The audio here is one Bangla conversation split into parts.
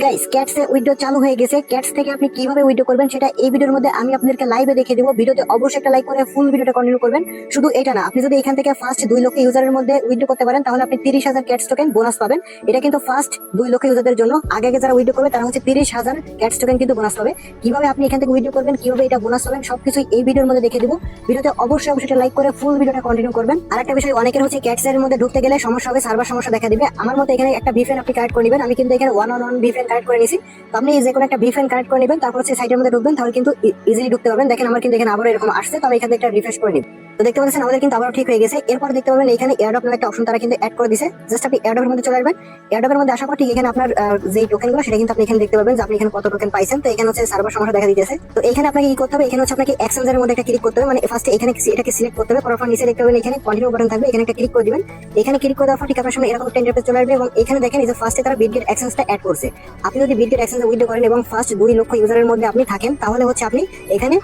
গাইস, ক্যাটস এ উইন্ডো চালু হয়ে গেছে। ক্যাটস থেকে আপনি কিভাবে উইন্ডো করবেন সেটা এই ভিডিওর মধ্যে আমি আপনাদেরকে লাইভে দেখিয়ে দেবো। ভিডিওতে অবশ্যই একটা লাইক করে ফুল ভিডিওটা কন্টিনিউ করবেন। শুধু এটা না, আপনি যদি এখান থেকে ফার্স্ট 2 লক্ষ ইউজারের মধ্যে উইন্ডো করতে পারেন তাহলে আপনি 30,000 ক্যাটস টোকেন বোনাস পাবেন। এটা কিন্তু ফার্স্ট 2 লক্ষ ইউজারদের জন্য। আগে আগে যারা উইন্ডো করবে তারা হচ্ছে 30,000 ক্যাটস টোকেন কিন্তু বোনাস পাবে। কিভাবে আপনি এখান থেকে উইন্ডো করবেন, কিভাবে এটা বোনাস পাবেন, সবকিছু এই ভিডিওর মধ্যে দেখিয়ে দেবো। ভিডিওতে অবশ্যই একটা লাইক করে ফুল ভিডিওটা কন্টিনিউ করবেন। আর একটা বিষয়, অনেকের হচ্ছে ক্যাটস এর মধ্যে ঢুকতে গেলে সমস্যা হবে, সার্ভার সমস্যা দেখা দিবে। আমার মতে এখানে একটা ভিপিএন আপনি কানেক্ট করে নেবেন। আমি কিন্তু এখানে 1-on-1 ভিপিএন কানেক্ট করে নিয়েছি। তো আপনি যে কোনো একটা ভিপিএন কানেক্ট করে নেবেন, তারপর হচ্ছে সাইটের মধ্যে ঢুকবেন, তাহলে কিন্তু ইজিলি ঢুকতে পারবেন। দেখেন আমার কিন্তু এখানে আবার এরকম আসছে, তবে এখানে একটা রিফ্রেশ করে নিন। তো দেখতে পাচ্ছেন আমাদের কিন্তু আবার ঠিক হয়ে গেছে। এরপর দেখতে পাবেন এখানে এয়ারড্রপ নামে একটা অপশন তারা কিন্তু অ্যাড করে দিয়েছে। জাস্ট আপনি এয়ারড্রপের মধ্যে চলে আসবেন। এয়ারড্রপের মধ্যে আসার পর ঠিক এখানে আপনার যে টোকেনগুলো সেটা কিন্তু আপনি এখানে দেখতে পাবেন যে আপনি এখানে কত টোকেন পাইছেন। তো এখানে হচ্ছে সার্ভার সমস্যা দেখা দিতেছে। তো এখানে আপনাকে কি করতে হবে, এখানে হচ্ছে আপনাকে এক্সচেঞ্জের মধ্যে একটা ক্লিক করতে হবে। মানে ফার্স্টে এখানে এটাকে সিলেক্ট করতে হবে, তারপর নিচে দেখতে পাবেন এখানে কন্টিনিউ বাটন থাকবে, এখানে একটা ক্লিক করে দিবেন। এখানে ক্লিক করে দেওয়ার পর ঠিক আপনার সামনে এরকম একটা ইন্টারফেস চলে আসবে এবং এখানে দেখেন এই যে ফার্স্টে তারা বিটগেট এক্সচেঞ্জটা অ্যাড করছে। আপনি যদি বিটগেট এক্সচেঞ্জে উইথড্র করেন এবং ফার্স্ট 2 লক্ষ ইউজারের মধ্যে আপনি থাকেন তাহলে হচ্ছে আপনি এখানে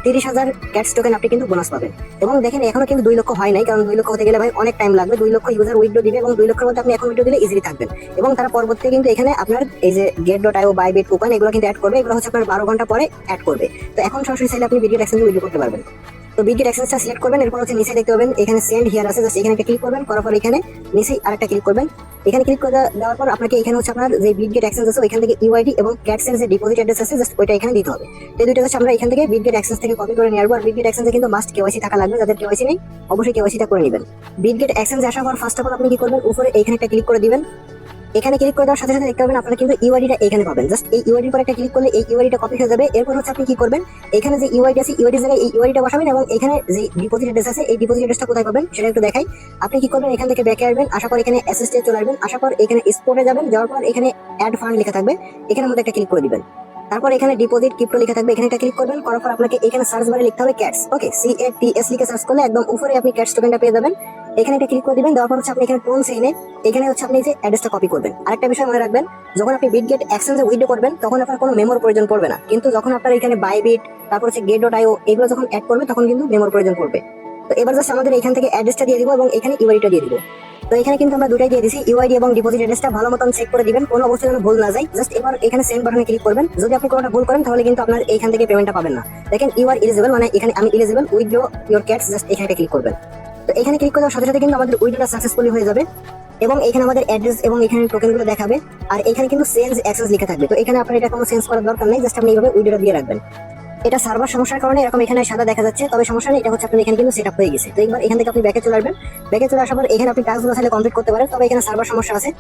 30,000 ক্যাটস টোকেন আপনি কিন্তু বোনাস পাবেন। এবং দেখেন এখনো কিন্তু 2 লক্ষ হয় নাই, কারণ 2 লক্ষ হতে গেলে ভাই অনেক টাইম লাগবে। 2 লক্ষ ইউজার উইথড্র দিবে এবং 2 লক্ষের মধ্যে আপনি এখন উইথড্র দিলে ইজিলি থাকবেন। এবং তারা পরবর্তীতে কিন্তু এখানে আপনার এই যে get.io বাইবিট কুপন এগুলো কিন্তু অ্যাড করবে। এগুলো হচ্ছে আপনার 12 ঘন্টা পরে অ্যাড করবে। তো এখন সরাসরি চাইলে আপনি বিটগেট এক্সচেঞ্জে উইথড্র করতে পারবেন। তো বিটগেট এক্সচেঞ্জটা সিলেক্ট করবেন। এরপর হচ্ছে নিচে দেখতে পাবেন এখানে সেন্ড হিয়ার আছে, জাস্ট এখানে একটা ক্লিক করবেন। করার পর এখানে নিচে আরেকটা ক্লিক করবেন। এখানে ক্লিক করে দেওয়ার পর আপনাকে এখানে হচ্ছে আপনার যে বিটগেট এক্সচেঞ্জ আছে ওইখান থেকে ইউআইডি এবং ক্যাটস এর যে ডিপোজিট অ্যাড্রেস আছে জাস্ট ওইটা এখানে দিতে হবে। এই দুটো হচ্ছে আমরা এখান থেকে বিটগেট এক্সচেঞ্জ থেকে কপি করে নিয়ে আসবো। আর বিটগেট এক্সচেঞ্জে কিন্তু মাস্ট কেওয়াইসি থাকা লাগবে। যাদের কেওয়াইসি নেই অবশ্যই কেওয়াইসিটা করে নেবেন। বিটগেট এক্সচেঞ্জ আসার পর ফার্স্ট অফ অল আপনি কি করবেন, উপরে এখানে একটা ক্লিক করে দিবেন। এখানে ক্লিক করে দেওয়ার সাথে সাথে দেখতে পাবেন আপনারা কিন্তু ইউআইডিটা এখানে পাবেন। জাস্ট এই ইউআইডির পর একটা ক্লিক করলে এই ইউআইডিটা কপি হয়ে যাবে। এরপর হচ্ছে আপনি কি করবেন, এখানে যে ইউআইডি আছে ইউআইডির জায়গায় এই ইউআইডিটা বসাবেন এবং এখানে যে ডিপোজিট অ্যাড্রেস আছে এই ডিপোজিট অ্যাড্রেসটা কোথায় পাবেন সেটা একটু দেখাই। আপনি কি করবেন, এখান থেকে ব্যাকে আসবেন, আসার পর এখানে অ্যাসেসটে চলে আসবেন, আসার পর এখানে স্পটে যাবেন, যাওয়ার পর এখানে অ্যাড ফান্ড লেখা থাকবে, এখানের মধ্যে একটা ক্লিক করে দিবেন। তারপর এখানে ডিপোজিট ক্রিপ্টো লেখা থাকবে, এখানে একটা ক্লিক করবেন। করার পর আপনাকে এখানে সার্চ বারে লিখতে হবে ক্যাটস। ওকে, CATS লিখে সার্চ করলে একদম উপরে আপনি ক্যাটস টোকেনটা পেয়ে যাবেন। এখানে একটা ক্লিক করে দিবেন। দেওয়ার পর হচ্ছে আপনি এখানে টোন সেইনে এখানে হচ্ছে আপনি যে অ্যাড্রেসটা কপি করবেন। আরেকটা বিষয় মনে রাখবেন, যখন আপনি বিটগেট এক্সচেঞ্জে উইথড্র করবেন তখন আপনার কোনো মেমোর প্রয়োজন পড়বে না, কিন্তু যখন আপনার এখানে বাইবিট তারপর হচ্ছে get.io এগুলো যখন অ্যাড করবে তখন কিন্তু মেমোর প্রয়োজন পড়বে। তো এবার জাস্ট আমাদের এখান থেকে অ্যাড্রেসটা দিয়ে দিব এবং এখানে ইউআইডিটা দিয়ে দিব। তো এখানে কিন্তু আমরা দুটাই দিয়ে দিছি, ইউআইডি এবং ডিপোজিট অ্যাড্রেসটা ভালো মতন চেক করে দিবেন, কোনো অবস্থায় যেন ভুল না যায়। জাস্ট এবার এখানে সেন্ড বাটনে ক্লিক করবেন। যদি আপনি কোনোটা ভুল করেন তাহলে কিন্তু আপনার এইখান থেকে পেমেন্টটা পাবেন না। দেখেন ইউ আর এলিজিবল, মানে এখানে আমি eligible withdraw your cats, just এখানে ক্লিক করবেন। তো এখানে ক্লিক করার সাথে সাথে কিন্তু আমাদের উইথড্রটা সাকসেসফুলি হয়ে যাবে এবং এখানে আমাদের অ্যাড্রেস এবং এখানে টোকেনগুলো দেখাবে। আর এখানে কিন্তু চেঞ্জ অ্যাক্সেস লেখা থাকবে। তো এখানে আপনার এটা কোনো চেঞ্জ করার দরকার নেই, জাস্ট আপনি এইভাবে উইথড্রটা দিয়ে রাখবেন। এটা সার্ভার সমস্যার কারণে এরকম এখানে সাদা দেখা যাচ্ছে, তবে সমস্যা নেই, এটা হচ্ছে আপনার এখানে কিন্তু সেটআপ হয়ে গেছে। তো একবার এখান থেকে আপনি ব্যাকে চলে আসবেন। ব্যাকে চলে আসার পর এখানে আপনি টাস্কগুলো চাইলে কমপ্লিট করতে পারেন, তবে এখানে সার্ভার সমস্যা আছে।